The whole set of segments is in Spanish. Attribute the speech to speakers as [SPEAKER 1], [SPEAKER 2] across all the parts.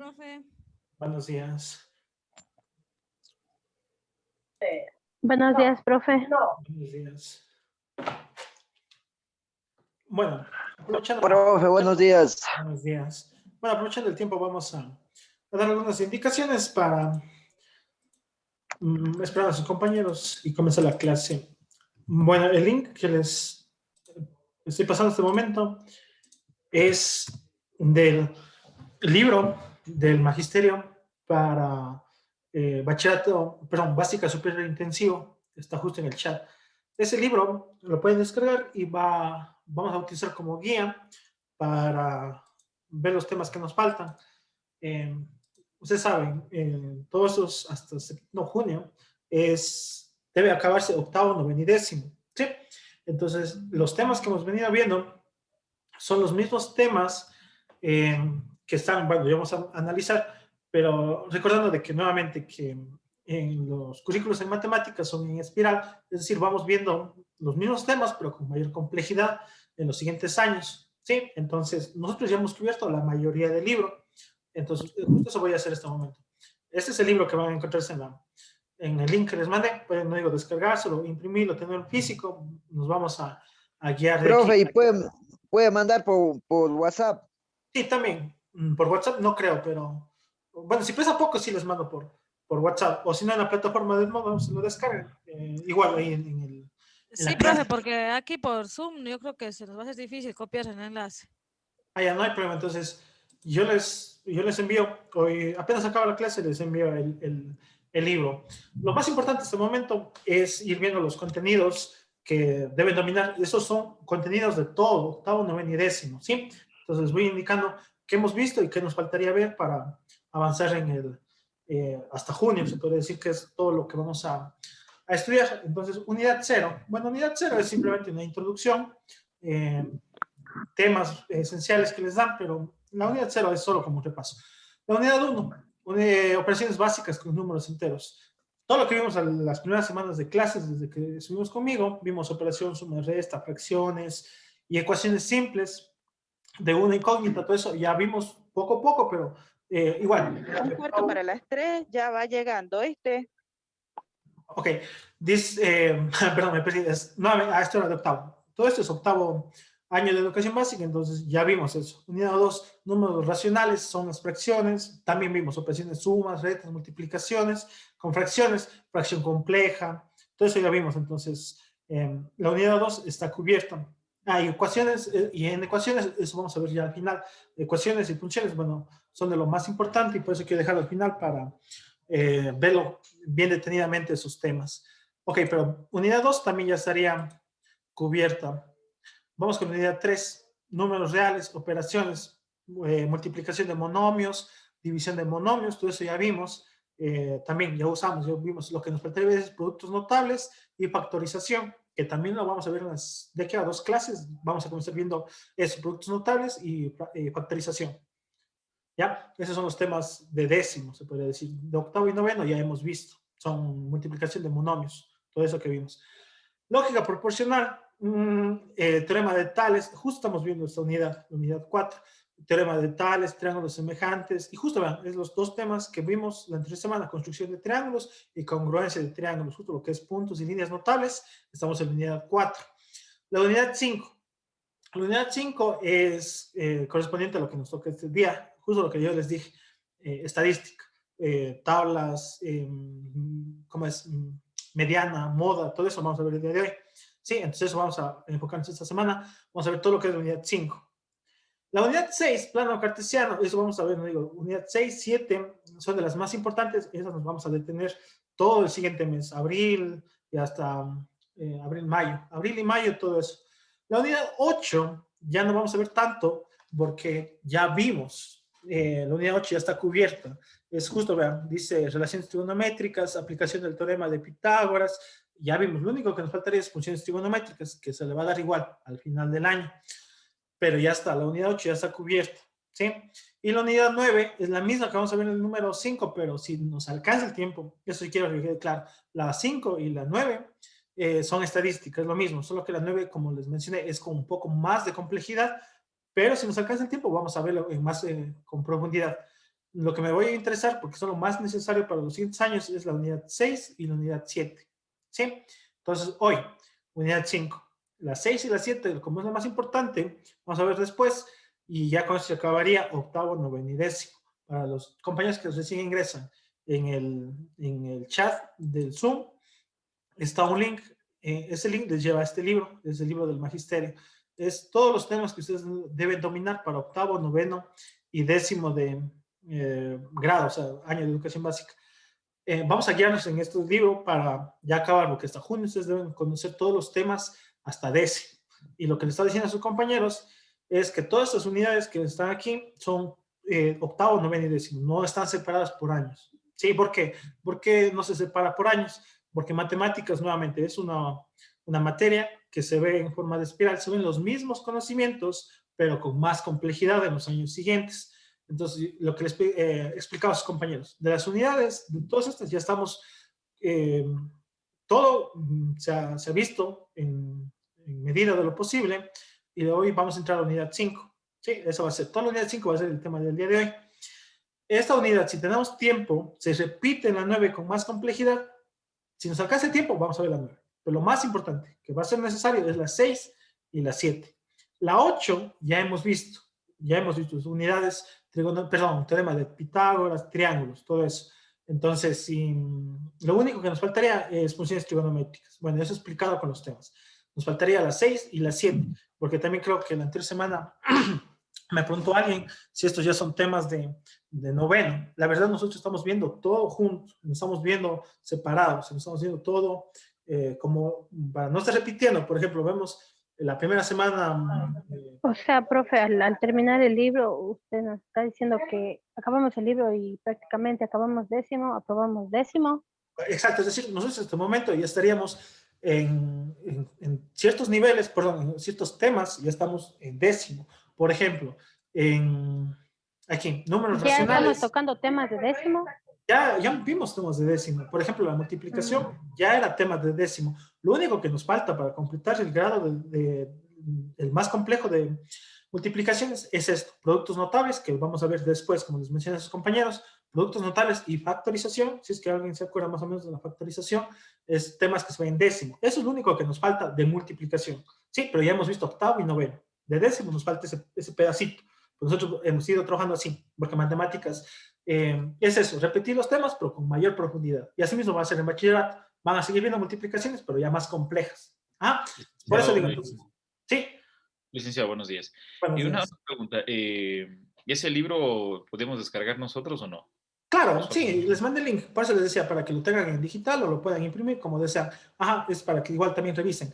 [SPEAKER 1] profe.
[SPEAKER 2] Buenos días.
[SPEAKER 3] Buenos días, profe.
[SPEAKER 2] Buenos días. Bueno, aprovechando.
[SPEAKER 4] Profe, buenos días.
[SPEAKER 2] Buenos días. Bueno, aprovechando el tiempo, vamos a dar algunas indicaciones para esperar a sus compañeros y comenzar la clase. Bueno, el link que les estoy pasando en este momento es del libro del Magisterio para bachillerato, perdón, básica superior intensivo. Está justo en el chat. Ese libro lo pueden descargar y vamos a utilizar como guía para ver los temas que nos faltan. Ustedes saben, todos esos hasta junio debe acabarse octavo, noveno y décimo, ¿sí? Entonces, los temas que hemos venido viendo son los mismos temas que están, bueno, ya vamos a analizar, pero recordando de que nuevamente que en los currículos en matemáticas son en espiral, es decir, vamos viendo los mismos temas, pero con mayor complejidad en los siguientes años, ¿sí? Entonces, nosotros ya hemos cubierto la mayoría del libro, entonces, justo eso voy a hacer en este momento. Este es el libro que van a encontrarse en el link que les mandé, pueden, no digo, descargárselo, imprimirlo, tenerlo en físico, nos vamos a guiar de
[SPEAKER 4] Profe,
[SPEAKER 2] aquí.
[SPEAKER 4] ¿y puede mandar por WhatsApp?
[SPEAKER 2] Sí, también, por WhatsApp no creo, pero bueno, si pesa poco sí les mando por WhatsApp, o si no en la plataforma del modo se lo descargan, igual ahí en el...
[SPEAKER 1] Sí, profe, porque aquí por Zoom yo creo que se nos va a hacer difícil copiar el enlace.
[SPEAKER 2] Ah, ya no hay problema, entonces yo les envío, hoy apenas acaba la clase, les envío el libro. Lo más importante en este momento es ir viendo los contenidos que deben dominar. Esos son contenidos de todo, octavo, noveno y décimo, ¿sí? Entonces les voy indicando qué hemos visto y qué nos faltaría ver para avanzar en hasta junio, se puede decir que es todo lo que vamos a estudiar. Entonces, unidad cero. Bueno, unidad cero es simplemente una introducción, temas esenciales que les dan, pero la unidad 0 es solo como un repaso. La unidad 1, operaciones básicas con números enteros. Todo lo que vimos en las primeras semanas de clases, desde que estuvimos conmigo, vimos operación, suma, resta, fracciones y ecuaciones simples de una incógnita, todo eso ya vimos poco a poco, pero igual.
[SPEAKER 5] Un cuarto para las 3, ya va llegando este.
[SPEAKER 2] Ok, perdón, me perdí, esto era de octavo. Todo esto es octavo año de educación básica, entonces ya vimos eso. Unidad 2, números racionales, son las fracciones. También vimos operaciones sumas, restas, multiplicaciones, con fracciones, fracción compleja. Todo eso ya vimos, entonces la unidad 2 está cubierta. Y ecuaciones, y en ecuaciones, eso vamos a ver ya al final. Ecuaciones y funciones, bueno, son de lo más importante y por eso quiero dejarlo al final para verlo bien detenidamente esos temas. Ok, pero unidad 2 también ya estaría cubierta. Vamos con unidad 3, números reales, operaciones, multiplicación de monomios, división de monomios, todo eso ya vimos. También ya usamos, ya vimos lo que nos faltaría es productos notables y factorización, que también lo vamos a ver en las de aquí a 2 clases. Vamos a comenzar viendo esos productos notables y factorización. ¿Ya? Esos son los temas de décimo, se podría decir. De octavo y noveno ya hemos visto. Son multiplicación de monomios, todo eso que vimos. Lógica proporcional, teorema de Tales, justo estamos viendo esta unidad, la unidad 4. Teorema de Tales, triángulos semejantes, y justo vean, es los dos temas que vimos la anterior semana, construcción de triángulos y congruencia de triángulos, justo lo que es puntos y líneas notables, estamos en la unidad 4. La unidad 5. La unidad 5 es correspondiente a lo que nos toca este día, justo lo que yo les dije, estadística, tablas, ¿cómo es? Mediana, moda, todo eso vamos a ver el día de hoy. Sí, entonces eso vamos a enfocarnos esta semana, vamos a ver todo lo que es la unidad 5. La unidad 6, plano cartesiano, eso vamos a ver, no digo, unidad 6, 7, son de las más importantes, esas nos vamos a detener todo el siguiente mes, abril y hasta abril y mayo, todo eso. La unidad 8 ya no vamos a ver tanto porque ya vimos, la unidad 8 ya está cubierta. Es justo, vean, dice relaciones trigonométricas, aplicación del teorema de Pitágoras, ya vimos, lo único que nos faltaría es funciones trigonométricas, que se le va a dar igual al final del año. Pero ya está, la unidad 8 ya está cubierta, ¿sí? Y la unidad 9 es la misma que vamos a ver en el número 5, pero si nos alcanza el tiempo, eso sí quiero que quede claro, la 5 y la 9 son estadísticas, es lo mismo, solo que la 9, como les mencioné, es con un poco más de complejidad, pero si nos alcanza el tiempo, vamos a verlo con profundidad. lo que me voy a interesar, porque son lo más necesario para los siguientes años, es la unidad 6 y la unidad 7. ¿Sí? Entonces, hoy, unidad 5. La 6 y la 7, como es lo más importante, vamos a ver después, y ya con eso se acabaría octavo, noveno y décimo. Para los compañeros que recién ingresan en el chat del Zoom, está un link. Ese link les lleva a este libro, es el libro del magisterio. Es todos los temas que ustedes deben dominar para octavo, noveno y décimo de grado, o sea, año de educación básica. Vamos a guiarnos en este libro para ya acabar, porque hasta junio ustedes deben conocer todos los temas hasta décimo. Y lo que le está diciendo a sus compañeros es que todas estas unidades que están aquí son octavo, noveno y décimo, no están separadas por años. ¿Sí? ¿Por qué? ¿Por qué no se separa por años? Porque matemáticas, nuevamente, es una materia que se ve en forma de espiral, se ven los mismos conocimientos, pero con más complejidad en los años siguientes. Entonces, lo que les explicaba a sus compañeros, de las unidades, de todas estas, ya estamos, todo se ha visto en medida de lo posible, y hoy vamos a entrar a la unidad 5. Sí, eso va a ser, toda la unidad 5 va a ser el tema del día de hoy. Esta unidad, si tenemos tiempo, se repite en la 9 con más complejidad. Si nos alcanza el tiempo, vamos a ver la 9. Pero lo más importante que va a ser necesario es la 6 y la 7. La 8 ya hemos visto unidades, teorema de Pitágoras, triángulos, todo eso. Entonces, lo único que nos faltaría es funciones trigonométricas. Bueno, eso explicado con los temas. Nos faltaría la 6 y la 7, porque también creo que la anterior semana me preguntó alguien si estos ya son temas de noveno. La verdad, nosotros estamos viendo todo junto, no estamos viendo separados, no estamos viendo todo como para no estar repitiendo. Por ejemplo, vemos la primera semana.
[SPEAKER 3] O sea, profe, al terminar el libro, usted nos está diciendo que acabamos el libro y prácticamente acabamos décimo, aprobamos décimo.
[SPEAKER 2] Exacto, es decir, nosotros en este momento ya estaríamos en ciertos niveles, perdón, en ciertos temas, ya estamos en décimo. Por ejemplo, aquí, números
[SPEAKER 3] Ya
[SPEAKER 2] racionales.
[SPEAKER 3] estamos tocando temas de décimo.
[SPEAKER 2] Ya vimos temas de décimo. Por ejemplo, la multiplicación ya era tema de décimo. Lo único que nos falta para completar el grado el más complejo de multiplicaciones es esto, productos notables, que vamos a ver después, como les mencioné a sus compañeros, productos notables y factorización, si es que alguien se acuerda más o menos de la factorización, es temas que se ven en décimo. Eso es lo único que nos falta de multiplicación. Sí, pero ya hemos visto octavo y noveno. De décimo nos falta ese pedacito. Nosotros hemos ido trabajando así, porque matemáticas es eso, repetir los temas, pero con mayor profundidad. Y así mismo va a ser en bachillerato. Van a seguir viendo multiplicaciones, pero ya más complejas. Por eso digo, entonces, sí.
[SPEAKER 6] Licenciado, buenos días.
[SPEAKER 2] Buenos
[SPEAKER 6] Y una
[SPEAKER 2] días.
[SPEAKER 6] pregunta, ¿ese libro podemos descargar nosotros o no?
[SPEAKER 2] Claro, sí, les mandé el link, por eso les decía, para que lo tengan en digital o lo puedan imprimir, como desean. Es para que igual también revisen.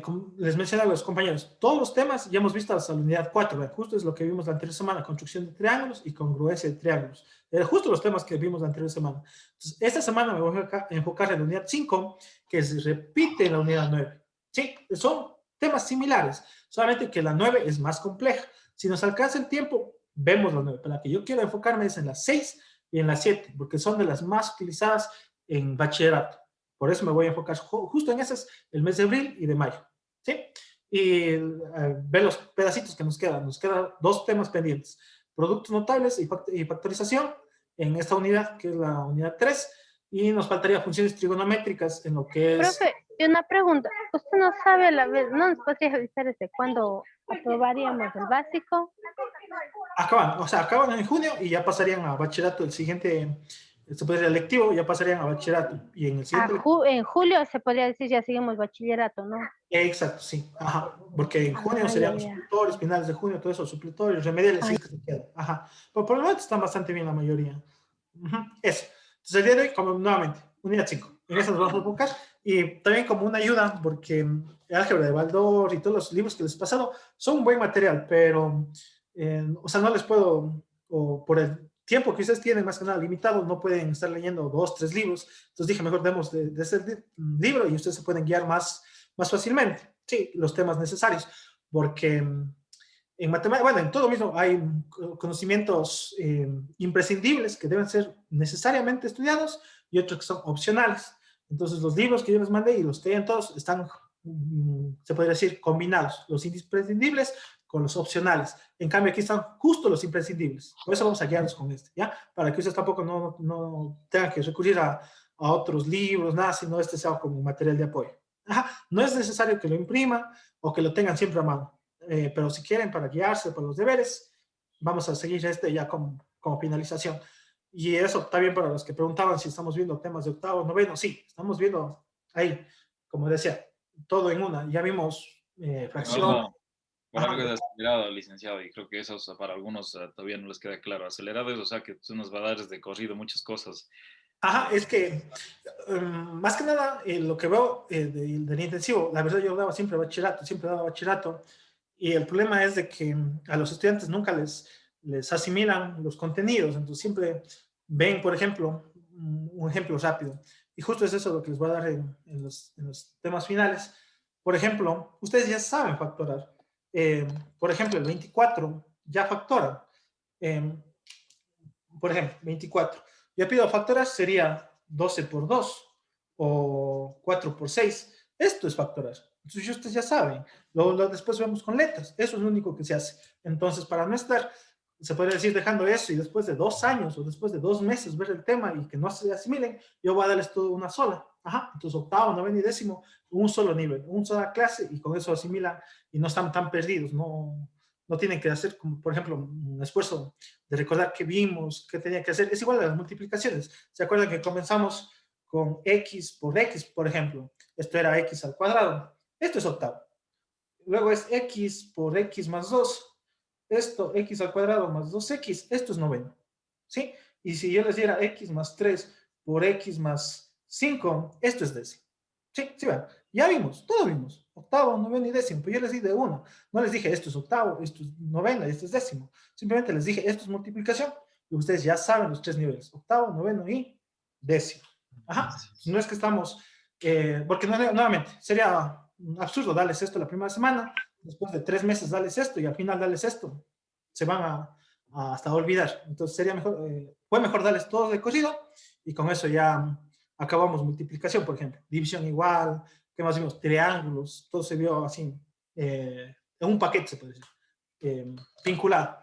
[SPEAKER 2] Como les mencioné a los compañeros, todos los temas ya hemos visto hasta la unidad 4, ¿verdad? Justo es lo que vimos la anterior semana, construcción de triángulos y congruencia de triángulos. Justo los temas que vimos la anterior semana. Entonces, esta semana me voy a enfocar en la unidad 5, que se repite en la unidad 9. Sí, son temas similares, solamente que la 9 es más compleja. Si nos alcanza el tiempo, vemos la 9. Pero la que yo quiero enfocarme es en la 6 y en la 7, porque son de las más utilizadas en bachillerato. Por eso me voy a enfocar justo en esas, el mes de abril y de mayo. ¿Sí? Y ver los pedacitos que nos quedan. Nos quedan dos temas pendientes. Productos notables y factorización en esta unidad, que es la unidad 3. Y nos faltaría funciones trigonométricas en lo que es...
[SPEAKER 3] Profe, y una pregunta. ¿Usted no sabe a la vez, no nos podría avisar desde cuándo aprobaríamos el básico?
[SPEAKER 2] Acaban en junio y ya pasarían a bachillerato el siguiente... Se podría lectivo, ya pasarían a bachillerato. Y en el siguiente...
[SPEAKER 3] En julio se podría decir ya seguimos bachillerato, ¿no?
[SPEAKER 2] Exacto, sí. Porque en junio serían los supletorios, finales de junio, todo eso, supletorios, remediales, sí que se quedan. Pero por el momento están bastante bien la mayoría. Eso. Entonces, el día de hoy, como nuevamente, unidad 5. En eso nos vamos a enfocar. Y también como una ayuda, porque el álgebra de Baldor y todos los libros que les he pasado son un buen material, pero, no les puedo, o por el tiempo que ustedes tienen, más que nada limitado, no pueden estar leyendo 2, 3 libros. Entonces dije, mejor demos de ese libro y ustedes se pueden guiar más fácilmente, sí, los temas necesarios, porque en matemáticas, en todo mismo hay conocimientos imprescindibles que deben ser necesariamente estudiados y otros que son opcionales. Entonces los libros que yo les mandé y los que hay en todos están, se podría decir, combinados, los imprescindibles con los opcionales. En cambio, aquí están justo los imprescindibles. Por eso vamos a guiarnos con este, ¿ya? Para que ustedes tampoco no tengan que recurrir a otros libros, nada, sino este sea como un material de apoyo. Ajá. No es necesario que lo impriman o que lo tengan siempre a mano, pero si quieren para guiarse para los deberes, vamos a seguir este ya como finalización. Y eso está bien para los que preguntaban si estamos viendo temas de octavo, noveno. Sí, estamos viendo ahí, como decía, todo en una. Ya vimos fracción.
[SPEAKER 6] Por algo es acelerado, licenciado, y creo que eso para algunos todavía no les queda claro. Acelerado es, o sea, que tú nos va a dar de corrido muchas cosas.
[SPEAKER 2] Ajá, es que más que nada lo que veo del intensivo, la verdad yo daba siempre bachillerato, siempre he dado bachillerato, y el problema es de que a los estudiantes nunca les asimilan los contenidos, entonces siempre ven, por ejemplo, un ejemplo rápido, y justo es eso lo que les voy a dar en los temas finales. Por ejemplo, ustedes ya saben factorar. Por ejemplo, el 24 ya factoran. Por ejemplo, 24. Yo pido factorar, sería 12 por 2 o 4 por 6. Esto es factorar. Entonces ustedes ya saben. Luego después vemos con letras. Eso es lo único que se hace. Entonces, para no estar, se puede decir, dejando eso y después de 2 años o después de 2 meses ver el tema y que no se asimilen, yo voy a darles todo una sola. Ajá. Entonces, octavo, noveno y décimo, un solo nivel, una sola clase y con eso asimilan y no están tan perdidos. No tienen que hacer, como, por ejemplo, un esfuerzo de recordar qué vimos, qué tenía que hacer. Es igual a las multiplicaciones. ¿Se acuerdan que comenzamos con x, por ejemplo? Esto era x al cuadrado. Esto es octavo. Luego es x por x más 2. Esto, x al cuadrado más 2x. Esto es noveno. ¿Sí? Y si yo les diera x más 3 por x más 5, esto es décimo. Sí, sí, vean. Ya vimos, todo vimos. Octavo, noveno y décimo. Pues yo les di de uno. No les dije esto es octavo, esto es novena y esto es décimo. Simplemente les dije esto es multiplicación y ustedes ya saben los 3 niveles. Octavo, noveno y décimo. Ajá. No es que estamos, porque nuevamente sería absurdo darles esto la primera semana, después de 3 meses darles esto y al final darles esto. Se van a hasta olvidar. Entonces sería mejor, fue mejor darles todo de corrido y con eso ya acabamos multiplicación, por ejemplo. División igual, ¿qué más vimos? Triángulos, todo se vio así, en un paquete, se puede decir, vinculado.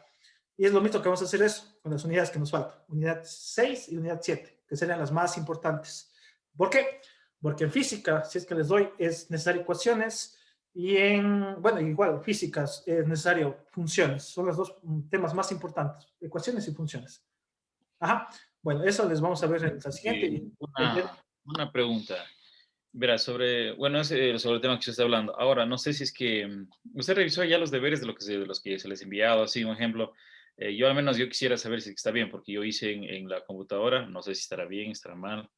[SPEAKER 2] Y es lo mismo que vamos a hacer eso con las unidades que nos faltan. Unidad 6 y unidad 7, que serían las más importantes. ¿Por qué? Porque en física, si es que les doy, es necesario ecuaciones y bueno, igual, físicas, es necesario funciones. Son los dos temas más importantes, ecuaciones y funciones. Ajá. Bueno, eso les vamos a ver en la siguiente.
[SPEAKER 6] Una pregunta. Verá, sobre el tema que usted está hablando. Ahora, no sé si es que usted revisó ya los deberes de los que se les ha enviado, así un ejemplo. Yo al menos yo quisiera saber si está bien, porque yo hice en la computadora, no sé si estará bien, estará mal.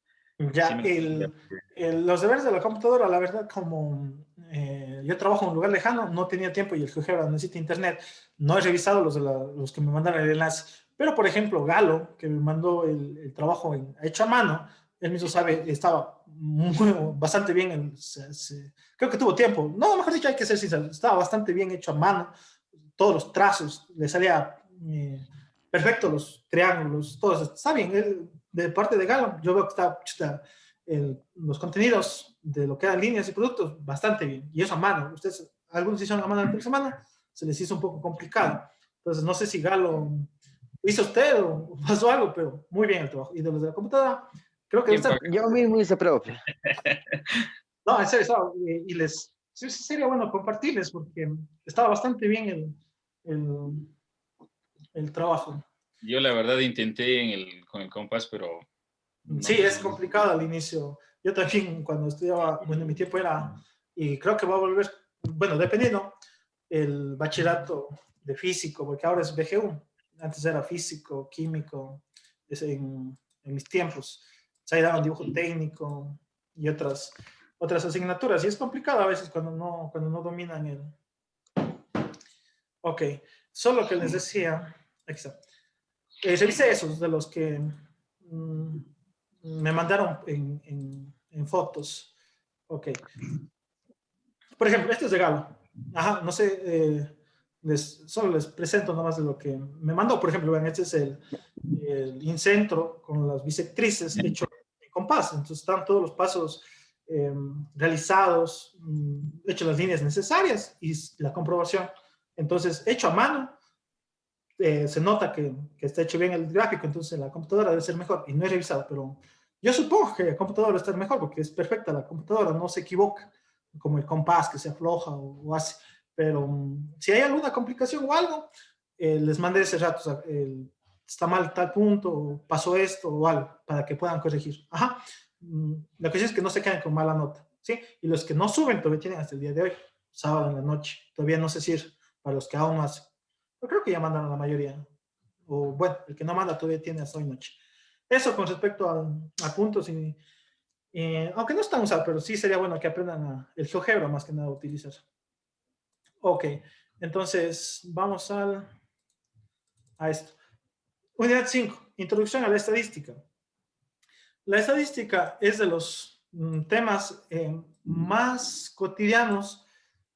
[SPEAKER 2] Ya,
[SPEAKER 6] Sí,
[SPEAKER 2] los deberes de la computadora, la verdad, como yo trabajo en un lugar lejano, no tenía tiempo y el GeoGebra necesita internet. No he revisado los que me mandaron el enlace. Pero, por ejemplo, Galo, que me mandó el trabajo hecho a mano, él mismo sabe, estaba bastante bien. Creo que tuvo tiempo. No, mejor dicho, hay que ser sincero. Estaba bastante bien hecho a mano. Todos los trazos, le salía perfecto los triángulos, todo eso. Está bien. De parte de Galo, yo veo que está los contenidos de lo que eran líneas y productos bastante bien. Y eso a mano. Ustedes, algunos hicieron a mano la primera semana, se les hizo un poco complicado. Entonces, no sé si Galo hizo usted o pasó algo, pero muy bien el trabajo. Y de los de la computadora, creo que
[SPEAKER 4] yo mismo hice profe.
[SPEAKER 2] No, en serio, sí, sería bueno compartirles porque estaba bastante bien el trabajo.
[SPEAKER 6] Yo la verdad intenté con el compás, pero...
[SPEAKER 2] Sí, es complicado al inicio. Yo también cuando estudiaba, bueno, en mi tiempo era, y creo que va a volver, bueno, dependiendo, el bachillerato de físico, porque ahora es BG1. Antes era físico, químico, en mis tiempos. Se ha dado dibujo técnico y otras asignaturas. Y es complicado a veces cuando no dominan el... Ok, solo que les decía, aquí está. Revisé esos de los que me mandaron en fotos. Ok. Por ejemplo, este es de Galo. Ajá, no sé, solo les presento nomás de lo que me mandó. Por ejemplo, vean, este es el incentro con las bisectrices hecho en compás. Entonces están todos los pasos realizados, hecho las líneas necesarias y la comprobación Entonces, hecho a mano, se nota que está hecho bien el gráfico, entonces la computadora debe ser mejor, y no he revisado, pero yo supongo que la computadora debe estar mejor, porque es perfecta la computadora, no se equivoca, como el compás que se afloja o hace, pero si hay alguna complicación o algo, les mandé ese rato, o sea, está mal tal punto, o pasó esto o algo, para que puedan corregir. Ajá. Lo que sí es que no se queden con mala nota, ¿sí? Y los que no suben todavía tienen hasta el día de hoy, sábado en la noche, todavía no sé si es para los que aún no hacen. Yo creo que ya mandaron la mayoría. O bueno, el que no manda todavía tiene hasta hoy noche. Eso con respecto a puntos. Aunque no están usados, pero sí sería bueno que aprendan el GeoGebra más que nada a utilizar. Ok, entonces vamos a esto. Unidad 5, Introducción a la Estadística. La estadística es de los temas más cotidianos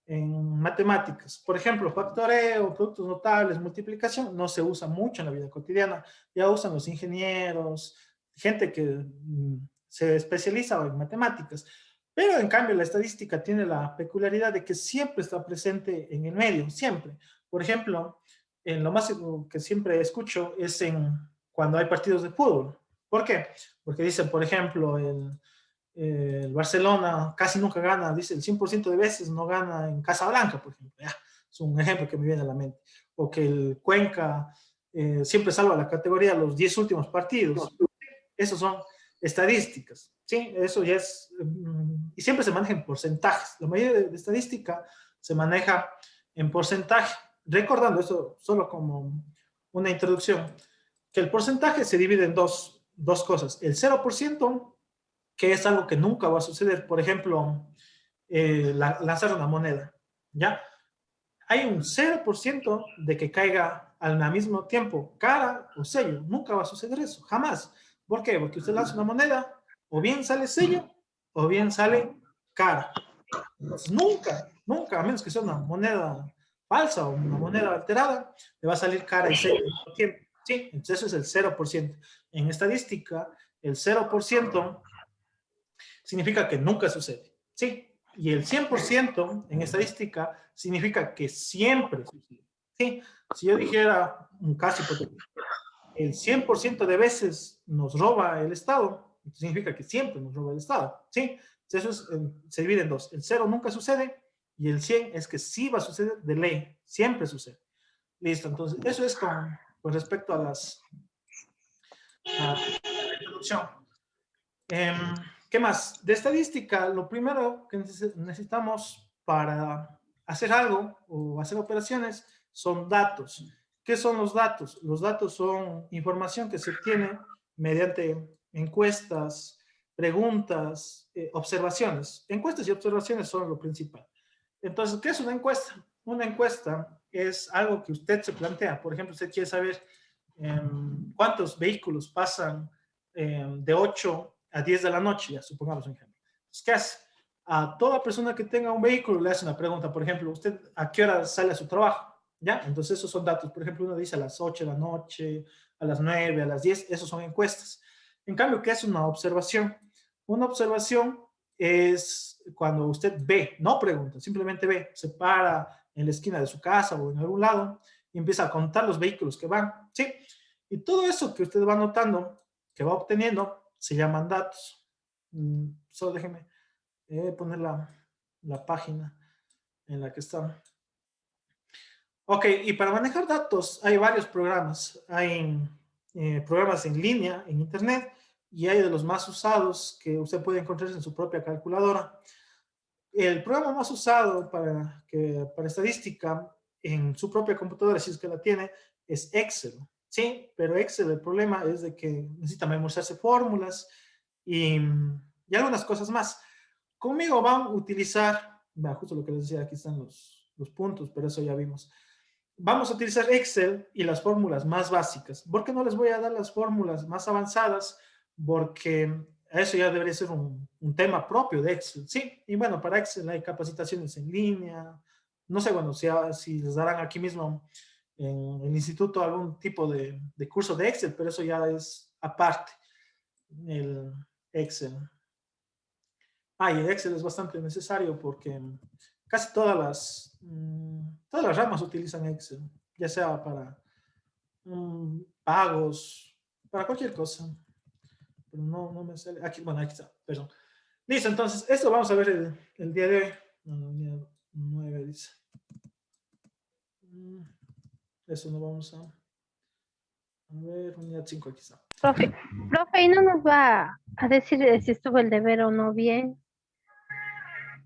[SPEAKER 2] en matemáticas. Por ejemplo, factoreo, productos notables, multiplicación, no se usa mucho en la vida cotidiana. Ya usan los ingenieros, gente que se especializa en matemáticas. Pero en cambio la estadística tiene la peculiaridad de que siempre está presente en el medio, siempre. Por ejemplo, en lo más que siempre escucho es cuando hay partidos de fútbol. ¿Por qué? Porque dicen, por ejemplo, el Barcelona casi nunca gana, dice el 100% de veces no gana en Casablanca, por ejemplo. Ya, es un ejemplo que me viene a la mente. O que el Cuenca siempre salva la categoría los 10 últimos partidos. Esos son estadísticas, ¿sí? Eso ya es, y siempre se maneja en porcentajes. La mayoría de estadística se maneja en porcentaje. Recordando eso solo como una introducción, que el porcentaje se divide en dos cosas. El 0%, que es algo que nunca va a suceder. Por ejemplo, lanzar una moneda, ¿ya? Hay un 0% de que caiga al mismo tiempo cara o sello. Nunca va a suceder eso, jamás. ¿Por qué? Porque usted lanza una moneda, o bien sale sello, o bien sale cara. Entonces, nunca, a menos que sea una moneda falsa o una moneda alterada, le va a salir cara y sello al mismo tiempo. Sí, entonces eso es el 0%. En estadística, el 0% significa que nunca sucede. Sí, y el 100% en estadística significa que siempre sucede. Sí, si yo dijera un caso hipotético, el 100% de veces nos roba el Estado, significa que siempre nos roba el Estado. Sí, eso se divide en dos. El 0 nunca sucede y el 100 es que sí va a suceder de ley, siempre sucede. Listo, entonces eso es con respecto a la introducción. ¿Qué más? De estadística, lo primero que necesitamos para hacer algo o hacer operaciones son datos. ¿Qué son los datos? Los datos son información que se obtiene mediante encuestas, preguntas, observaciones. Encuestas y observaciones son lo principal. Entonces, ¿qué es una encuesta? Una encuesta es algo que usted se plantea. Por ejemplo, usted quiere saber cuántos vehículos pasan de 8 a 10 de la noche, ya supongamos un ejemplo. Entonces, ¿qué hace? A toda persona que tenga un vehículo le hace una pregunta. Por ejemplo, ¿usted a qué hora sale a su trabajo? ¿Ya? Entonces, esos son datos. Por ejemplo, uno dice a las 8 de la noche, a las 9, a las 10. Esos son encuestas. En cambio, ¿qué es una observación? Una observación es cuando usted ve, no pregunta, simplemente ve, se para en la esquina de su casa o en algún lado y empieza a contar los vehículos que van, ¿sí? Y todo eso que usted va notando, que va obteniendo, se llaman datos. Solo déjeme poner la página en la que está. Ok, y para manejar datos hay varios programas. Hay programas en línea, en internet, y hay de los más usados que usted puede encontrar en su propia calculadora. El programa más usado para estadística en su propia computadora, si es que la tiene, es Excel. Sí, pero Excel, el problema es de que necesita memorizarse fórmulas y algunas cosas más. Conmigo van a utilizar, justo lo que les decía, aquí están los puntos, pero eso ya vimos. Vamos a utilizar Excel y las fórmulas más básicas. ¿Por qué no les voy a dar las fórmulas más avanzadas? Porque eso ya debería ser un tema propio de Excel. Sí, y bueno, para Excel hay capacitaciones en línea. No sé, bueno, si les darán aquí mismo en el instituto algún tipo de curso de Excel, pero eso ya es aparte, el Excel. Y el Excel es bastante necesario porque casi todas las ramas utilizan Excel, ya sea para pagos, para cualquier cosa. Pero no me sale. Aquí, bueno, aquí está, perdón. Listo, entonces, esto vamos a ver el día de hoy. No, unidad 9 dice. Eso no vamos a ver, unidad 5 aquí está.
[SPEAKER 3] Profe, ¿y no nos va a decir si estuvo el deber o no bien?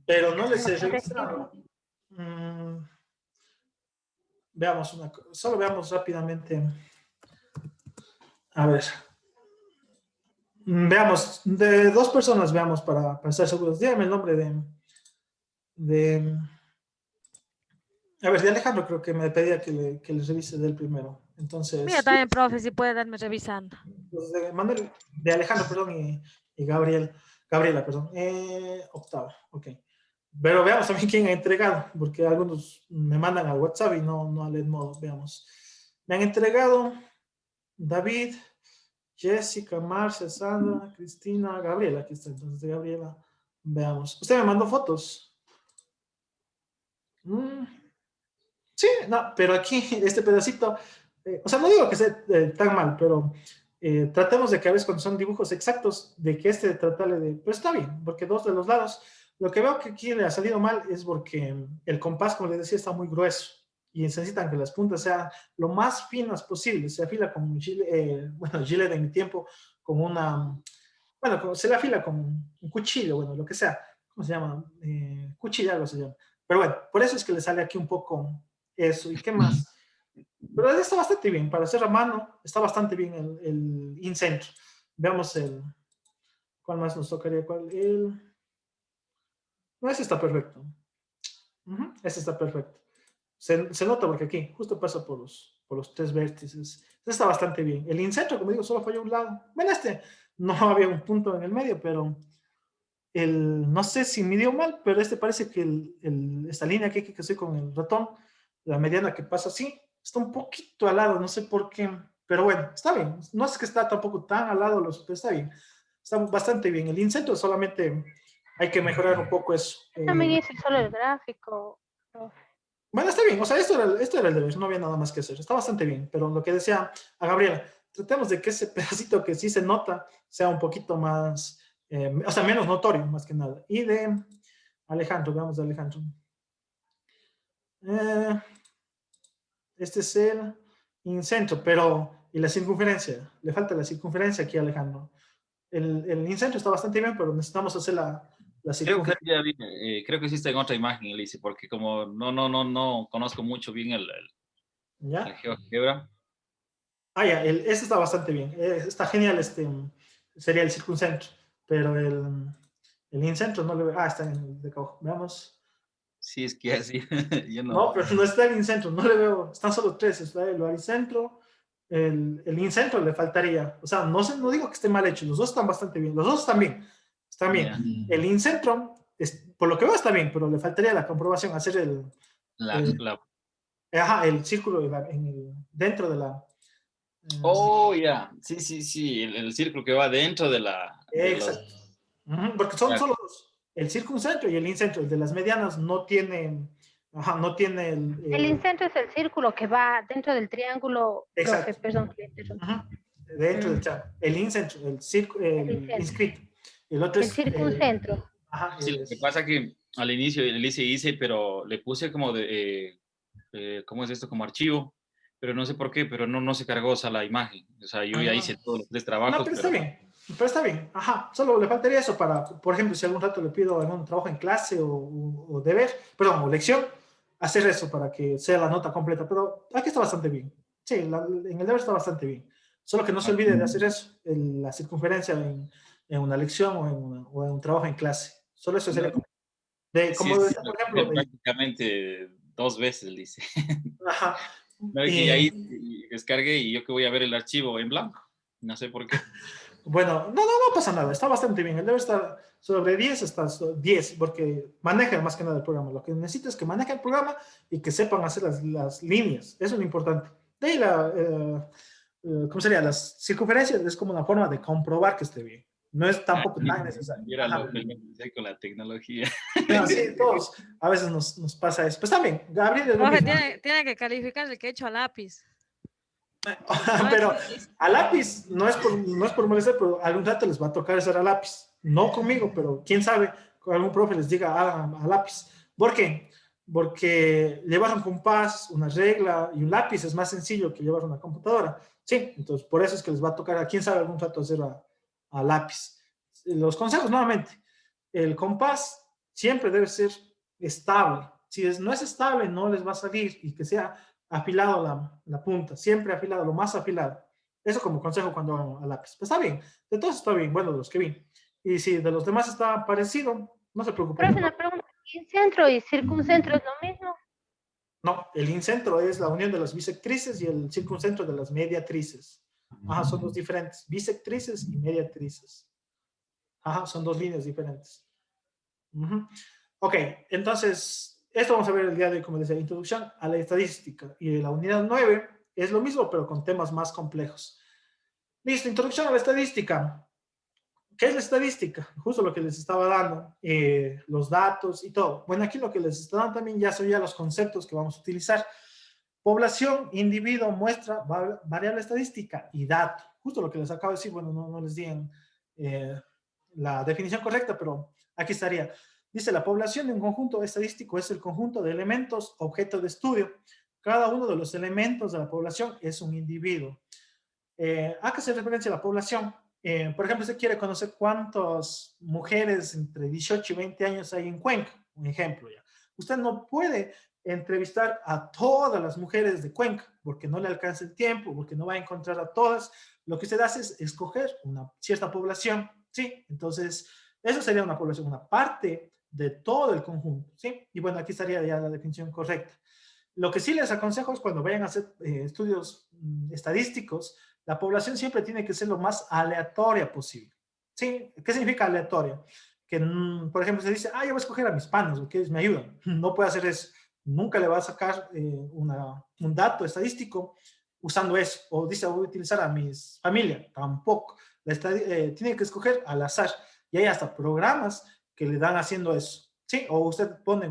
[SPEAKER 2] Pero no les he revisado. Veamos solo veamos rápidamente. A ver. Veamos, de 2 personas veamos para estar seguros. Dígame el nombre a ver, de Alejandro creo que me pedía que le revise del primero. Entonces,
[SPEAKER 1] Mira también, profe, si puede darme revisando.
[SPEAKER 2] pues, de Alejandro, perdón, y Gabriela, perdón. Octavo, ok. Pero veamos también quién ha entregado, porque algunos me mandan al WhatsApp y no al Edmodo. Veamos. Me han entregado David, Jessica, Marcia, Sandra, Cristina, Gabriela. Aquí está, entonces de Gabriela. Veamos. Usted me mandó fotos. Sí, no, pero aquí, este pedacito, o sea, no digo que sea tan mal, pero tratemos de que a veces cuando son dibujos exactos, de que tratarle de, pero está bien, porque 2 de los lados, lo que veo que aquí le ha salido mal es porque el compás, como les decía, está muy grueso y necesitan que las puntas sean lo más finas posible. Se afila con un gilet de mi tiempo, con se le afila con un cuchillo, bueno, lo que sea, ¿cómo se llama? Cuchilla, algo se llama. Pero bueno, por eso es que le sale aquí un poco eso. ¿Y qué más? Pero está bastante bien. Para hacer a mano, está bastante bien el incentro. Veamos ¿cuál más nos tocaría? No, ese está perfecto. Ese está perfecto. Se nota porque aquí justo pasa por los 3 vértices. Este está bastante bien. El incentro, como digo, solo falló un lado. Bueno, no había un punto en el medio, pero no sé si midió mal, pero parece que esta línea aquí que estoy con el ratón, la mediana que pasa así, está un poquito al lado, no sé por qué, pero bueno, está bien. No es que está tampoco tan al lado, pero está bien. Está bastante bien. El incentro solamente hay que mejorar un poco eso.
[SPEAKER 3] También es solo el gráfico, profe.
[SPEAKER 2] Bueno, está bien. O sea, esto era el deber, no había nada más que hacer. Está bastante bien, pero lo que decía a Gabriela, tratemos de que ese pedacito que sí se nota sea un poquito más, o sea, menos notorio, más que nada. Y de Alejandro, veamos de Alejandro. Este es el incentro, pero ¿y la circunferencia? Le falta la circunferencia aquí, Alejandro. El incentro está bastante bien, pero necesitamos hacer la circunferencia.
[SPEAKER 6] Creo que sí está en otra imagen, Elise, porque como no conozco mucho bien el
[SPEAKER 2] ¿Ya?
[SPEAKER 6] GeoGebra.
[SPEAKER 2] Ya, este está bastante bien. Está genial, sería el circuncentro, pero el incentro no le veo. Está en el de abajo. Veamos.
[SPEAKER 6] Sí, es que así, yo no.
[SPEAKER 2] No, pero no está el incentro, no le veo. Están solo 3, está el baricentro. El incentro le faltaría. O sea, no digo que esté mal hecho, los 2 están bastante bien. Los 2 están bien. Están bien.
[SPEAKER 6] Yeah.
[SPEAKER 2] El incentro, por lo que veo, está bien, pero le faltaría la comprobación, hacer el círculo dentro de la.
[SPEAKER 6] Oh, ya. Sí. El círculo que va dentro de la.
[SPEAKER 2] Exacto. Porque son solo 2. El circuncentro y el incentro. El de las medianas no tiene. No tiene
[SPEAKER 3] el incentro es el círculo que va dentro del triángulo.
[SPEAKER 2] Exacto.
[SPEAKER 3] Profe, perdón que le interrumpa.
[SPEAKER 2] Dentro del triángulo. El incentro, el inscrito. El otro es.
[SPEAKER 3] El circuncentro.
[SPEAKER 6] Sí, lo que pasa que al inicio le hice, pero le puse como ¿cómo es esto? Como archivo, pero no sé por qué, pero no se cargó, o sea, la imagen. O sea, yo ya hice todos los 3 trabajos.
[SPEAKER 2] No, pero está bien. Pero está bien. Solo le faltaría eso para, por ejemplo, si algún rato le pido algún trabajo en clase o deber, perdón, o lección, hacer eso para que sea la nota completa. Pero aquí está bastante bien. Sí, en el deber está bastante bien. Solo que no se olvide de hacer eso, la circunferencia en una lección o en un trabajo en clase. Solo eso sería como decía, por ejemplo.
[SPEAKER 6] Prácticamente 2 veces, dice.
[SPEAKER 2] Ajá.
[SPEAKER 6] Y ahí descargué y yo que voy a ver el archivo en blanco. No sé por qué.
[SPEAKER 2] Bueno, no pasa nada. Está bastante bien. El deber está sobre 10, está 10, porque manejan más que nada el programa. Lo que necesito es que manejen el programa y que sepan hacer las líneas. Eso es lo importante. De ahí ¿cómo sería? Las circunferencias es como una forma de comprobar que esté bien. No es tampoco tan necesario.
[SPEAKER 6] Mira
[SPEAKER 2] Ajá.
[SPEAKER 6] lo que me dice con la tecnología.
[SPEAKER 2] No, sí, todos a veces nos pasa eso. Pues también, Gabriel es lo
[SPEAKER 1] Profe,
[SPEAKER 2] mismo.
[SPEAKER 1] tiene que calificar el que he hecho a lápiz. No
[SPEAKER 2] Pero
[SPEAKER 1] es-
[SPEAKER 2] a lápiz no es por molestar, pero algún rato les va a tocar hacer a lápiz. No conmigo, pero quién sabe, con algún profe les diga a lápiz. ¿Por qué? Porque llevar un compás, una regla y un lápiz es más sencillo que llevar una computadora. Sí, entonces por eso es que les va a tocar a quién sabe algún rato hacer a lápiz. Los consejos, nuevamente, el compás siempre debe ser estable. Si no es estable, no les va a salir y que sea afilado la punta, siempre afilado, lo más afilado. Eso como consejo cuando hago a lápiz. Pues está bien, de todos está bien, bueno, de los que vi. Y si de los demás está parecido, no se preocupen.
[SPEAKER 3] Profe, una pregunta. ¿Incentro y circuncentro es lo mismo?
[SPEAKER 2] No, el incentro es la unión de las bisectrices y el circuncentro de las mediatrices. Ajá, son dos diferentes, bisectrices y mediatrices. Ajá, son dos líneas diferentes. Uh-huh. Ok, entonces, esto vamos a ver el día de hoy, como decía, introducción a la estadística. Y la unidad 9 es lo mismo, pero con temas más complejos. Listo, introducción a la estadística. ¿Qué es la estadística? Justo lo que les estaba dando, los datos y todo. Bueno, aquí lo que les está dando también ya son ya los conceptos que vamos a utilizar. Población, individuo, muestra, variable estadística y dato. Justo lo que les acabo de decir, bueno, no les digan la definición correcta, pero aquí estaría. Dice, la población de un conjunto estadístico es el conjunto de elementos objeto de estudio. Cada uno de los elementos de la población es un individuo. ¿A qué se referencia la población? Por ejemplo, se quiere conocer cuántas mujeres entre 18 y 20 años hay en Cuenca, un ejemplo ya. Usted no puede entrevistar a todas las mujeres de Cuenca porque no le alcanza el tiempo, porque no va a encontrar a todas. Lo que usted hace es escoger una cierta población, ¿sí? Entonces, eso sería una población, una parte de todo el conjunto, ¿sí? Y bueno, aquí estaría ya la definición correcta. Lo que sí les aconsejo es cuando vayan a hacer estudios estadísticos, la población siempre tiene que ser lo más aleatoria posible. ¿Sí? ¿Qué significa aleatoria? Que, por ejemplo, se dice, yo voy a escoger a mis panas, porque ellos me ayudan. No puede hacer eso. Nunca le va a sacar un dato estadístico usando eso. O dice, voy a utilizar a mis familia. Tampoco. Tiene que escoger al azar. Y hay hasta programas que le dan haciendo eso. ¿Sí? O usted pone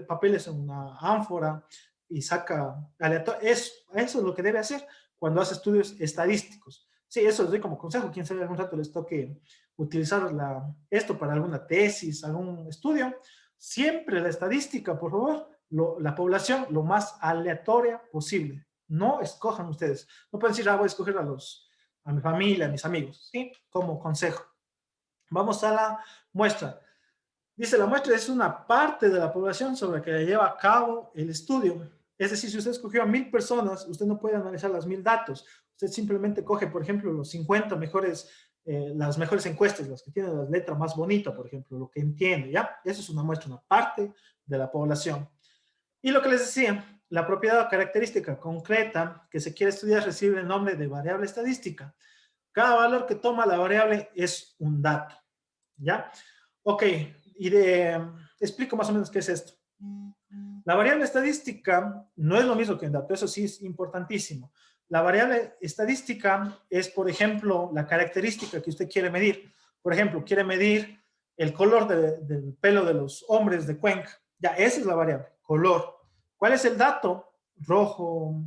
[SPEAKER 2] papeles en una ánfora y saca aleatorio. Eso es lo que debe hacer cuando hace estudios estadísticos. Sí, eso les doy como consejo. Quién sabe, algún rato les toque utilizar esto para alguna tesis, algún estudio. Siempre la estadística, por favor, la población lo más aleatoria posible. No escojan ustedes. No pueden decir, voy a escoger a mi familia, a mis amigos. ¿Sí? Como consejo. Vamos a la muestra. Dice, la muestra es una parte de la población sobre la que lleva a cabo el estudio. Es decir, si usted escogió a 1000 personas, usted no puede analizar las 1000 datos. Usted simplemente coge, por ejemplo, los 50 mejores, las mejores encuestas, las que tienen la letra más bonita, por ejemplo, lo que entiende, ¿ya? Eso es una muestra, una parte de la población. Y lo que les decía, la propiedad o característica concreta que se quiere estudiar recibe el nombre de variable estadística. Cada valor que toma la variable es un dato, ¿ya? Ok, explico más o menos qué es esto. La variable estadística no es lo mismo que un dato, eso sí es importantísimo. La variable estadística es, por ejemplo, la característica que usted quiere medir. Por ejemplo, quiere medir el color del pelo de los hombres de Cuenca. Ya, esa es la variable, color. ¿Cuál es el dato? Rojo,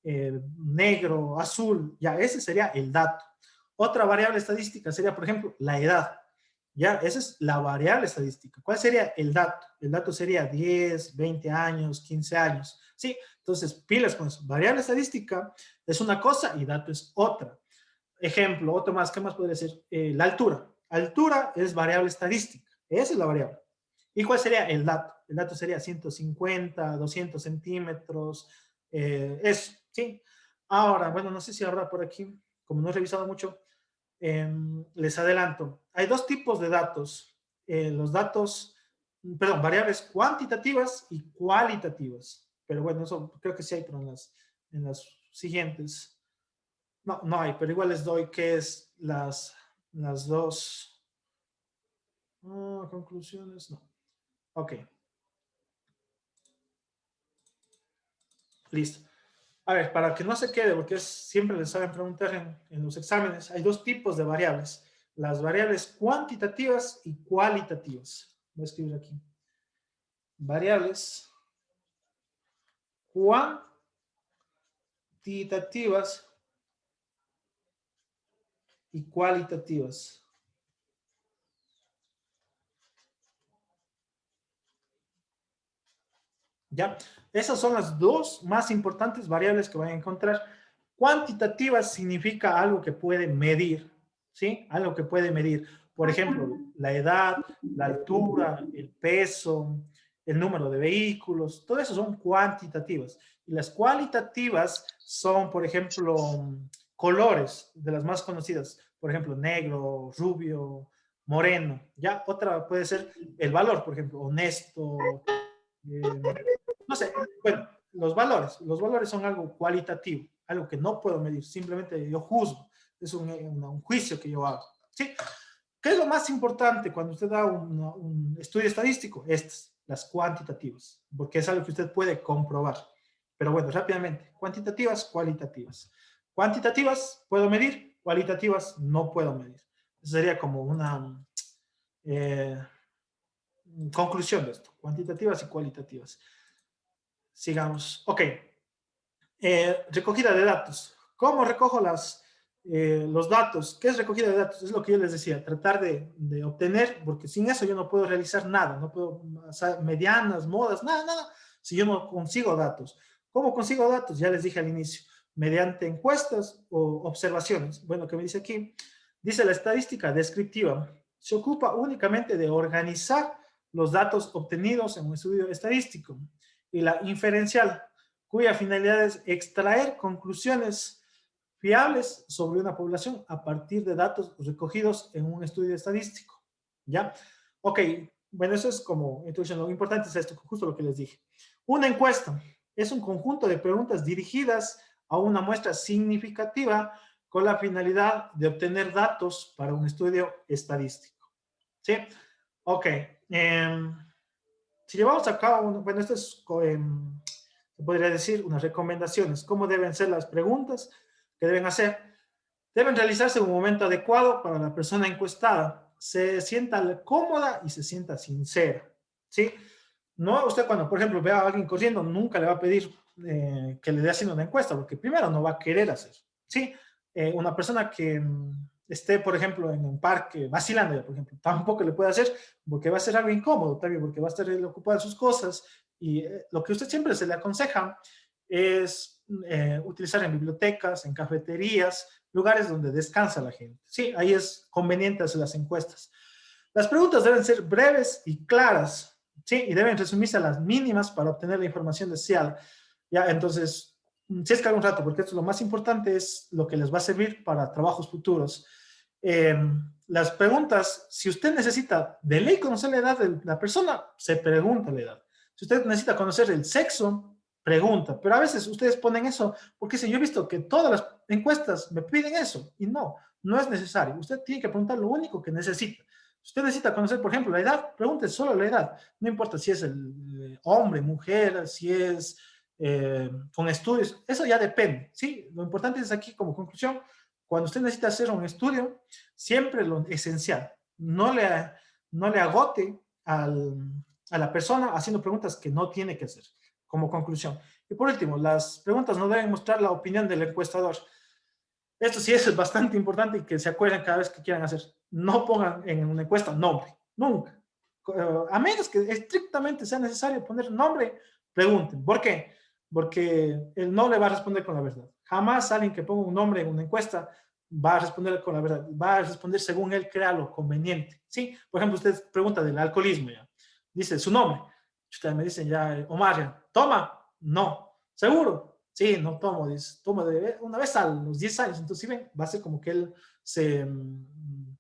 [SPEAKER 2] negro, azul. Ya, ese sería el dato. Otra variable estadística sería, por ejemplo, la edad. Ya, esa es la variable estadística. ¿Cuál sería el dato? El dato sería 10, 20 años, 15 años. Sí, entonces pilas con eso. Variable estadística es una cosa y dato es otra. Ejemplo, otro más, ¿qué más podría ser? La altura. Altura es variable estadística. Esa es la variable. ¿Y cuál sería el dato? El dato sería 150, 200 centímetros, eso, ¿sí? Ahora, bueno, no sé si habrá por aquí, como no he revisado mucho, les adelanto. Hay dos tipos de datos. Los datos, perdón, variables cuantitativas y cualitativas. Pero bueno, eso creo que sí hay, pero en las siguientes. No, no hay, pero igual les doy que es las dos. Conclusiones, no. Ok. Listo. A ver, para que no se quede, porque siempre les saben preguntar en los exámenes, hay dos tipos de variables. las variables cuantitativas y cualitativas. Voy a escribir aquí. Variables cuantitativas y cualitativas. ¿Ya? Esas son las dos más importantes variables que van a encontrar. Cuantitativas significa algo que puede medir, ¿sí? Algo que puede medir. Por ejemplo, la edad, la altura, el peso, el número de vehículos, todo eso son cuantitativas. Y las cualitativas son, por ejemplo, colores de las más conocidas. Por ejemplo, negro, rubio, moreno. Ya, otra puede ser el valor, por ejemplo, honesto, no sé, bueno, los valores son algo cualitativo, algo que no puedo medir, simplemente yo juzgo, es un juicio que yo hago, ¿sí? ¿Qué es lo más importante cuando usted da un estudio estadístico? Estas, las cuantitativas, porque es algo que usted puede comprobar. Pero bueno, rápidamente, cuantitativas, cualitativas. Cuantitativas puedo medir, cualitativas no puedo medir. Eso sería como una conclusión de esto, cuantitativas y cualitativas. Sigamos. Ok. Recogida de datos. ¿Cómo recojo los datos? ¿Qué es recogida de datos? Es lo que yo les decía, tratar de obtener, porque sin eso yo no puedo realizar nada, no puedo hacer medianas, modas, nada, si yo no consigo datos. ¿Cómo consigo datos? Ya les dije al inicio, mediante encuestas o observaciones. Bueno, ¿qué me dice aquí? Dice la estadística descriptiva. Se ocupa únicamente de organizar los datos obtenidos en un estudio estadístico. Y la inferencial, cuya finalidad es extraer conclusiones fiables sobre una población a partir de datos recogidos en un estudio estadístico. ¿Ya? Ok, bueno, eso es como introducción. Lo importante es esto, justo lo que les dije. Una encuesta es un conjunto de preguntas dirigidas a una muestra significativa con la finalidad de obtener datos para un estudio estadístico. ¿Sí? Ok. Si llevamos a cabo, bueno, esto es, se podría decir, unas recomendaciones. ¿Cómo deben ser las preguntas que deben hacer? Deben realizarse en un momento adecuado para la persona encuestada. Se sienta cómoda y se sienta sincera, ¿sí? No, usted cuando, por ejemplo, vea a alguien corriendo, nunca le va a pedir que le dé haciendo una encuesta, porque primero no va a querer hacer, ¿sí? Una persona que esté, por ejemplo, en un parque vacilando, por ejemplo, tampoco le puede hacer, porque va a ser algo incómodo también, porque va a estar ocupado en sus cosas, y lo que usted siempre se le aconseja es utilizar en bibliotecas, en cafeterías, lugares donde descansa la gente. Sí, ahí es conveniente hacer las encuestas. Las preguntas deben ser breves y claras, ¿sí? Y deben resumirse a las mínimas para obtener la información deseada. Ya, entonces, si es que algún rato, porque esto es lo más importante, es lo que les va a servir para trabajos futuros. Las preguntas, si usted necesita de ley conocer la edad de la persona, se pregunta la edad. Si usted necesita conocer el sexo, pregunta. Pero a veces ustedes ponen eso, porque si yo he visto que todas las encuestas me piden eso, y no es necesario. Usted tiene que preguntar lo único que necesita. Si usted necesita conocer, por ejemplo, la edad, pregunte solo la edad. No importa si es el hombre, mujer, si es con estudios, eso ya depende, ¿sí? Lo importante es aquí como conclusión, cuando usted necesita hacer un estudio, siempre lo esencial, no le agote a la persona haciendo preguntas que no tiene que hacer, como conclusión. Y por último, las preguntas no deben mostrar la opinión del encuestador. Esto sí es bastante importante y que se acuerden cada vez que quieran hacer. No pongan en una encuesta nombre, nunca. A menos que estrictamente sea necesario poner nombre, pregunten. ¿Por qué? Porque él no le va a responder con la verdad. Jamás alguien que ponga un nombre en una encuesta va a responder con la verdad, va a responder según él crea lo conveniente. ¿Sí? Por ejemplo, usted pregunta del alcoholismo, ya. Dice su nombre. Ustedes me dicen ya, Omar, ya. ¿Toma? No. ¿Seguro? Sí, no tomo. Dice, toma una vez a los 10 años. Entonces, si ven, va a ser como que él se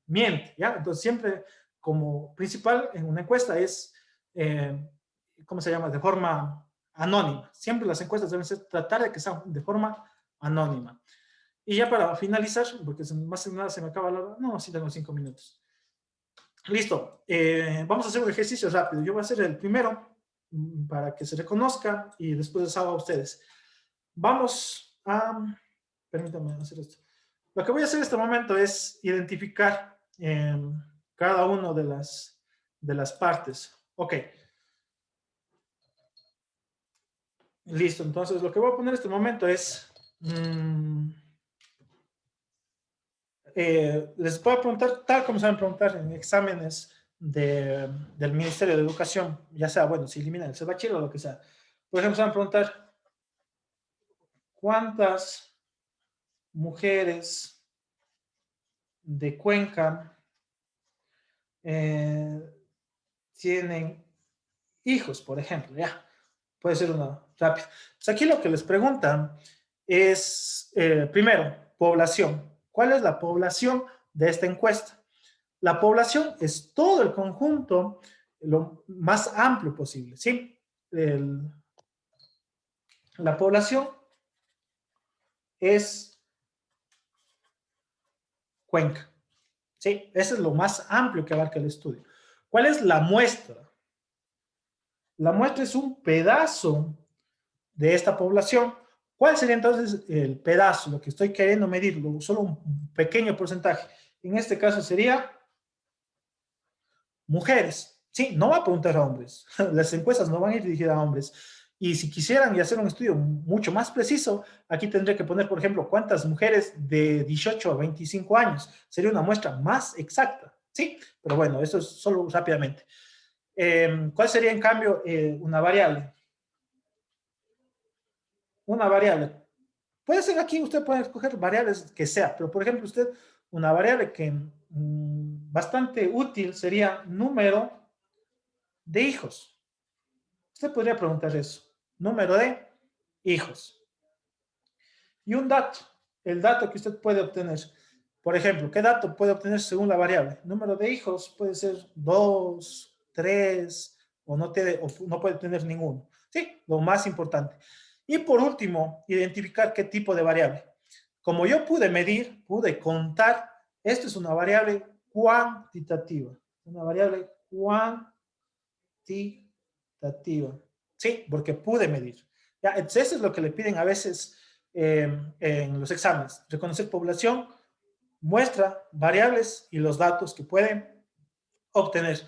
[SPEAKER 2] miente, ¿ya? Entonces, siempre como principal en una encuesta es, ¿cómo se llama? De forma anónima. Siempre las encuestas deben ser, tratar de que sean de forma anónima. Y ya para finalizar, porque más que nada se me acaba la hora, no, sí tengo 5 minutos. Listo, vamos a hacer un ejercicio rápido. Yo voy a hacer el primero para que se reconozca y después les hago a ustedes. Vamos a, permítanme hacer esto. Lo que voy a hacer en este momento es identificar cada una de las partes. Ok. Listo, entonces lo que voy a poner en este momento es, les voy a preguntar tal como se van a preguntar en exámenes del Ministerio de Educación, ya sea, bueno, si eliminan el bachiller o lo que sea. Por ejemplo, se van a preguntar, ¿cuántas mujeres de Cuenca tienen hijos, por ejemplo? Ya, puede ser una rápida. Pues aquí lo que les preguntan es, primero, población. ¿Cuál es la población de esta encuesta? La población es todo el conjunto lo más amplio posible, ¿sí? La población es Cuenca, ¿sí? Ese es lo más amplio que abarca el estudio. ¿Cuál es la muestra? La muestra es un pedazo de esta población. ¿Cuál sería entonces el pedazo? Lo que estoy queriendo medir, solo un pequeño porcentaje. En este caso sería mujeres. Sí, no va a preguntar a hombres. Las encuestas no van a ir dirigidas a hombres. Y si quisieran hacer un estudio mucho más preciso, aquí tendría que poner, por ejemplo, cuántas mujeres de 18 a 25 años. Sería una muestra más exacta. Sí, pero bueno, eso es solo rápidamente. ¿Cuál sería, en cambio, una variable? Una variable. Puede ser aquí, usted puede escoger variables que sea, pero por ejemplo, usted, una variable que bastante útil sería número de hijos. Usted podría preguntar eso. Número de hijos. Y un dato, el dato que usted puede obtener. Por ejemplo, ¿qué dato puede obtener según la variable? Número de hijos puede ser 2, 3, o no puede tener ninguno. Sí, lo más importante. Y por último, identificar qué tipo de variable. Como yo pude medir, pude contar, esto es una variable cuantitativa. Una variable cuantitativa. Sí, porque pude medir. Ya, entonces eso es lo que le piden a veces en los exámenes. Reconocer población, muestra, variables y los datos que pueden obtener.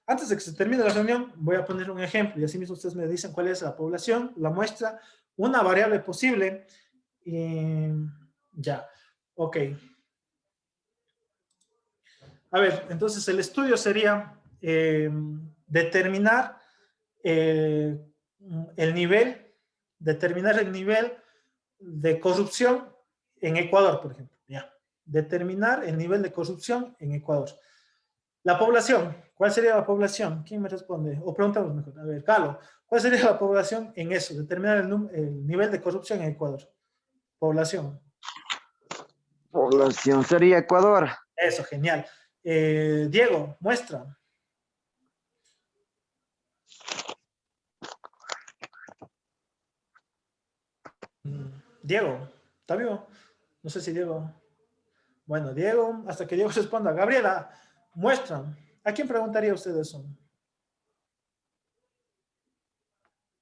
[SPEAKER 2] Antes de que se termine la reunión, voy a poner un ejemplo y así mismo ustedes me dicen cuál es la población, la muestra, una variable posible y ya. Ok. A ver, entonces el estudio sería determinar el nivel de corrupción en Ecuador, por ejemplo. Ya. Determinar el nivel de corrupción en Ecuador. La población, ¿cuál sería la población? ¿Quién me responde? O preguntamos mejor. A ver, Galo, ¿cuál sería la población en eso? Determinar el nivel de corrupción en Ecuador. Población.
[SPEAKER 4] Población sería Ecuador.
[SPEAKER 2] Eso, genial. Diego, muestra. Diego, ¿está vivo? No sé si Diego. Bueno, Diego, hasta que Diego responda. Gabriela, muestra. ¿A quién preguntaría usted eso?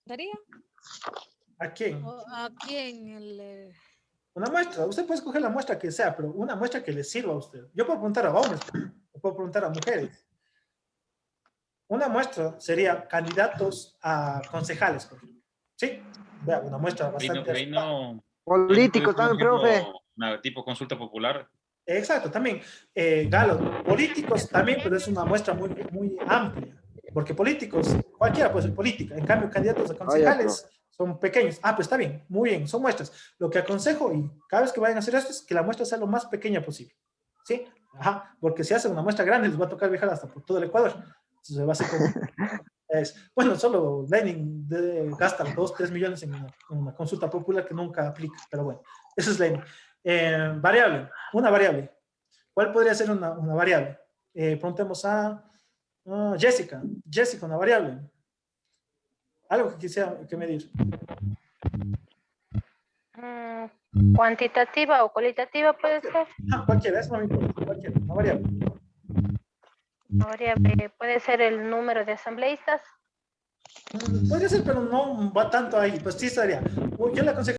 [SPEAKER 1] ¿Daría?
[SPEAKER 2] ¿A quién?
[SPEAKER 1] ¿A quién?
[SPEAKER 2] Una muestra. Usted puede escoger la muestra que sea, pero una muestra que le sirva a usted. Yo puedo preguntar a hombres, o puedo preguntar a mujeres. Una muestra sería candidatos a concejales, por ejemplo. Sí, vea, una muestra bastante...
[SPEAKER 6] Ahí no,
[SPEAKER 4] Políticos
[SPEAKER 6] por
[SPEAKER 4] también,
[SPEAKER 6] ejemplo,
[SPEAKER 4] profe.
[SPEAKER 6] una tipo consulta popular.
[SPEAKER 2] Exacto, también. Galo, políticos también, pero es una muestra muy, muy amplia. Porque políticos, cualquiera puede ser política. En cambio, candidatos a concejales son pequeños. Ah, pues está bien, muy bien, son muestras. Lo que aconsejo, y cada vez que vayan a hacer esto, es que la muestra sea lo más pequeña posible. ¿Sí? Ajá, porque si hacen una muestra grande, les va a tocar viajar hasta por todo el Ecuador. Entonces va a ser como... bueno, solo Lenin gasta 2, 3 millones en una consulta popular que nunca aplica, pero bueno, eso es Lenin. Variable, una variable. ¿Cuál podría ser una variable? Preguntemos a Jessica. Jessica, una variable. Algo que quisiera que medir.
[SPEAKER 3] Cuantitativa o cualitativa puede ser.
[SPEAKER 2] Cualquiera, eso no me importa. Cualquiera, una variable.
[SPEAKER 3] Puede ser el número de asambleístas.
[SPEAKER 2] Podría ser, pero no va tanto ahí. Pues sí estaría. Yo le aconsejo